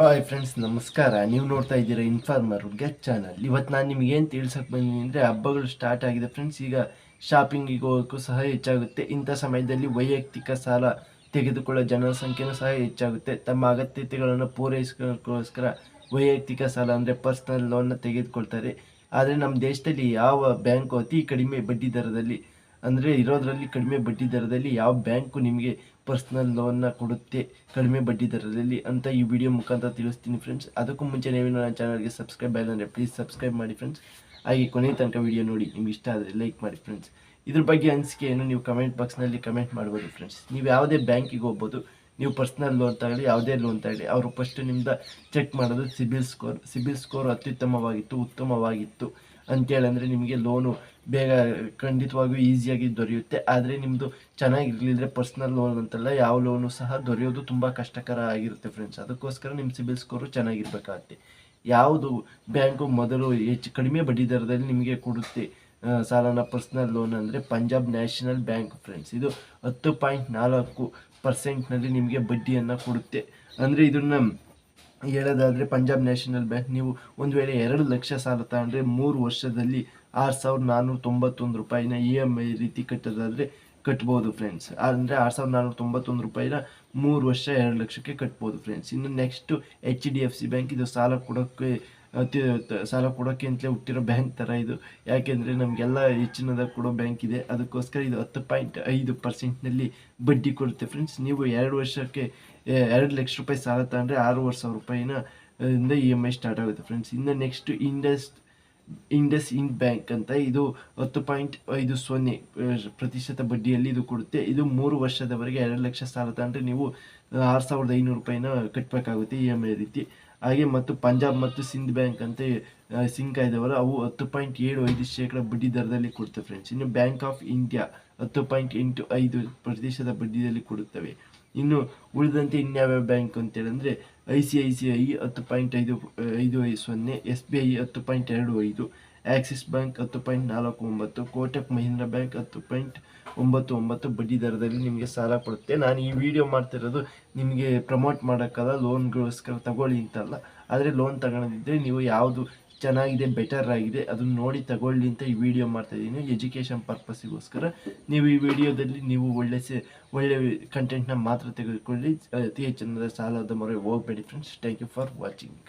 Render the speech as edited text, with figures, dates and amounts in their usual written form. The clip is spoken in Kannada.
ಹಾಯ್ ಫ್ರೆಂಡ್ಸ್, ನಮಸ್ಕಾರ. ನೀವು ನೋಡ್ತಾ ಇದ್ದೀರಾ ಇನ್ಫಾರ್ಮರ್ ಗೆಟ್ ಚಾನಲ್. ಇವತ್ತು ನಾನು ನಿಮ್ಗೆ ಏನು ತಿಳ್ಸಕ್ಕೆ ಬಂದಿದ್ದೀನಿ ಅಂದರೆ, ಹಬ್ಬಗಳು ಸ್ಟಾರ್ಟ್ ಆಗಿದೆ ಫ್ರೆಂಡ್ಸ್. ಈಗ ಶಾಪಿಂಗಿಗೆ ಹೋಗೋಕ್ಕೂ ಸಹ ಹೆಚ್ಚಾಗುತ್ತೆ. ಇಂಥ ಸಮಯದಲ್ಲಿ ವೈಯಕ್ತಿಕ ಸಾಲ ತೆಗೆದುಕೊಳ್ಳೋ ಜನರ ಸಂಖ್ಯೆನೂ ಸಹ ಹೆಚ್ಚಾಗುತ್ತೆ. ತಮ್ಮ ಅಗತ್ಯತೆಗಳನ್ನು ಪೂರೈಸೋಕ್ಕೋಸ್ಕರ ವೈಯಕ್ತಿಕ ಸಾಲ ಅಂದರೆ ಪರ್ಸ್ನಲ್ ಲೋನ್ನ ತೆಗೆದುಕೊಳ್ತಾರೆ. ಆದರೆ ನಮ್ಮ ದೇಶದಲ್ಲಿ ಯಾವ ಬ್ಯಾಂಕು ಅತಿ ಕಡಿಮೆ ಬಡ್ಡಿ ದರದಲ್ಲಿ ಅಂದರೆ ಇರೋದರಲ್ಲಿ ಕಡಿಮೆ ಬಡ್ಡಿ ದರದಲ್ಲಿ ಯಾವ ಬ್ಯಾಂಕು ನಿಮಗೆ ಪರ್ಸ್ನಲ್ ಲೋನ್ನ ಕೊಡುತ್ತೆ ಕಡಿಮೆ ಬಡ್ಡಿ ದರದಲ್ಲಿ ಅಂತ ಈ ವಿಡಿಯೋ ಮುಖಾಂತರ ತಿಳಿಸ್ತೀನಿ ಫ್ರೆಂಡ್ಸ್. ಅದಕ್ಕೂ ಮುಂಚೆ ನೀವು ನನ್ನ ಚಾನಲ್ಗೆ ಸಬ್ಸ್ಕ್ರೈಬ್ ಆಗಿಲ್ಲ ಪ್ಲೀಸ್ ಸಬ್ಸ್ಕ್ರೈಬ್ ಮಾಡಿ ಫ್ರೆಂಡ್ಸ್. ಹಾಗೆ ಕೊನೆ ತನಕ ವಿಡಿಯೋ ನೋಡಿ. ನಿಮ್ಗೆ ಇಷ್ಟ ಆದರೆ ಲೈಕ್ ಮಾಡಿ ಫ್ರೆಂಡ್ಸ್. ಇದ್ರ ಬಗ್ಗೆ ಅನಿಸಿಕೆಯನ್ನು ನೀವು ಕಮೆಂಟ್ ಬಾಕ್ಸ್ನಲ್ಲಿ ಕಮೆಂಟ್ ಮಾಡ್ಬೋದು ಫ್ರೆಂಡ್ಸ್. ನೀವು ಯಾವುದೇ ಬ್ಯಾಂಕಿಗೆ ಹೋಗ್ಬೋದು, ನೀವು ಪರ್ಸ್ನಲ್ ಲೋನ್ ತಗೊಳ್ಳಿ, ಯಾವುದೇ ಲೋನ್ ತಗೊಳ್ಳಿ, ಅವರು ಫಸ್ಟ್ ನಿಮ್ದು ಚೆಕ್ ಮಾಡೋದು ಸಿಬಿಲ್ ಸ್ಕೋರ್ ಉತ್ತಮವಾಗಿತ್ತು ಅಂತೇಳಿ ಅಂದರೆ ನಿಮಗೆ ಲೋನು ಬೇಗ ಖಂಡಿತವಾಗಿಯೂ ಈಸಿಯಾಗಿ ದೊರೆಯುತ್ತೆ. ಆದರೆ ನಿಮ್ಮದು ಚೆನ್ನಾಗಿರಲಿಲ್ಲದ್ರೆ ಪರ್ಸ್ನಲ್ ಲೋನ್ ಅಂತಲ್ಲ, ಯಾವ ಲೋನು ಸಹ ದೊರೆಯೋದು ತುಂಬ ಕಷ್ಟಕರ ಆಗಿರುತ್ತೆ ಫ್ರೆಂಡ್ಸ್. ಅದಕ್ಕೋಸ್ಕರ ನಿಮ್ಮ ಸಿಬಿಲ್ ಸ್ಕೋರು ಚೆನ್ನಾಗಿರ್ಬೇಕಾಗತ್ತೆ. ಯಾವುದು ಬ್ಯಾಂಕು ಮೊದಲು ಕಡಿಮೆ ಬಡ್ಡಿ ದರದಲ್ಲಿ ನಿಮಗೆ ಕೊಡುತ್ತೆ ಸಾಲನ ಪರ್ಸ್ನಲ್ ಲೋನ್ ಅಂದರೆ ಪಂಜಾಬ್ ನ್ಯಾಷನಲ್ ಬ್ಯಾಂಕ್ ಫ್ರೆಂಡ್ಸ್. ಇದು 10.4% ನಿಮಗೆ ಬಡ್ಡಿಯನ್ನು ಕೊಡುತ್ತೆ. ಅಂದರೆ ಇದನ್ನು ಹೇಳೋದಾದರೆ ಪಂಜಾಬ್ ನ್ಯಾಷನಲ್ ಬ್ಯಾಂಕ್ ನೀವು ಒಂದು ವೇಳೆ 2 ಲಕ್ಷ ಸಾಲ ತಗೊಂಡ್ರೆ 3 ವರ್ಷದಲ್ಲಿ 6,491 ರೂಪಾಯಿನ EMI ರೀತಿ ಕಟ್ಟೋದಾದರೆ ಕಟ್ಬೋದು ಫ್ರೆಂಡ್ಸ್. ಅಂದರೆ 6,491 ರೂಪಾಯಿನ 3 ವರ್ಷ 2 ಲಕ್ಷಕ್ಕೆ ಕಟ್ಬೋದು ಫ್ರೆಂಡ್ಸ್. ಇನ್ನು ನೆಕ್ಸ್ಟು HDFC ಬ್ಯಾಂಕ್. ಇದು ಸಾಲ ಕೊಡೋಕ್ಕೆ ಅಂತಲೇ ಹುಟ್ಟಿರೋ ಬ್ಯಾಂಕ್ ಥರ ಇದು. ಯಾಕೆಂದರೆ ನಮಗೆಲ್ಲ ಹೆಚ್ಚಿನದಾಗಿ ಕೊಡೋ ಬ್ಯಾಂಕ್ ಇದೆ. ಅದಕ್ಕೋಸ್ಕರ ಇದು 10.5%ನಲ್ಲಿ ಬಡ್ಡಿ ಕೊಡುತ್ತೆ ಫ್ರೆಂಡ್ಸ್. ನೀವು 2 ವರ್ಷಕ್ಕೆ 2 ಲಕ್ಷ ರೂಪಾಯಿ ಸಾಲ ತಗೊಂಡ್ರೆ 6,000 ರೂಪಾಯಿನ ಇಂದ EMI ಸ್ಟಾರ್ಟ್ ಆಗುತ್ತೆ ಫ್ರೆಂಡ್ಸ್. ಇನ್ನು ನೆಕ್ಸ್ಟ್ ಇಂಡಸ್ ಇಂಡ್ ಬ್ಯಾಂಕ್ ಅಂತ. ಇದು 10.50% ಬಡ್ಡಿಯಲ್ಲಿ ಇದು ಕೊಡುತ್ತೆ. ಇದು 3 ವರ್ಷದವರೆಗೆ 2 ಲಕ್ಷ ಸಾಲ ತಗೊಂಡ್ರೆ ನೀವು 6,500 ರೂಪಾಯಿನ ಕಟ್ಟಬೇಕಾಗುತ್ತೆ EMI ರೀತಿ. ಹಾಗೆ ಮತ್ತು ಪಂಜಾಬ್ ಮತ್ತು ಸಿಂಧ್ ಬ್ಯಾಂಕ್ ಅಂತ ಸಿಂಕ್ ಇದಾವಲ್ಲ, ಅವು 10.75% ಬಡ್ಡಿ ದರದಲ್ಲಿ ಕೊಡುತ್ತೆ ಫ್ರೆಂಡ್ಸ್. ಇನ್ನು ಬ್ಯಾಂಕ್ ಆಫ್ ಇಂಡಿಯಾ 10.85% ಬಡ್ಡಿಯಲ್ಲಿ ಕೊಡುತ್ತವೆ. ಇನ್ನು ಉಳಿದಂತೆ ಇನ್ಯಾವ್ಯಾವ ಬ್ಯಾಂಕ್ ಅಂತೇಳಿದ್ರೆ ICICI 10.50, SBI 10.25, Axis bank 10.49, Kotak Mahindra bank 10.99 ಬಡ್ಡಿ ದರದಲ್ಲಿ ನಿಮಗೆ ಸಾಲ ಕೊಡುತ್ತೆ. ನಾನು ಈ ವಿಡಿಯೋ ಮಾಡ್ತಿರೋದು ನಿಮಗೆ ಪ್ರಮೋಟ್ ಮಾಡೋಕ್ಕಲ್ಲ, ಲೋನ್ಗೋಸ್ಕರ ತಗೊಳ್ಳಿ ಅಂತಲ್ಲ. ಆದರೆ ಲೋನ್ ತಗೊಳ್ಳೋದಿದ್ದರೆ ನೀವು ಯಾವುದು ಚೆನ್ನಾಗಿದೆ, ಬೆಟರ್ ಆಗಿದೆ ಅದನ್ನು ನೋಡಿ ತಗೊಳ್ಳಿ ಅಂತ ಈ ವಿಡಿಯೋ ಮಾಡ್ತಾಯಿದ್ದೀನಿ. ಎಜುಕೇಷನ್ ಪರ್ಪಸ್ಸಿಗೋಸ್ಕರ ನೀವು ಈ ವಿಡಿಯೋದಲ್ಲಿ ನೀವು ಒಳ್ಳೆ ಕಂಟೆಂಟ್ನ ಮಾತ್ರ ತೆಗೆದುಕೊಳ್ಳಿ. ಅತಿ ಹೆಚ್ಚಿನ ಸಾಲದ ಮೊರೆ ಹೋಗಬೇಡಿ friends. Thank you for watching.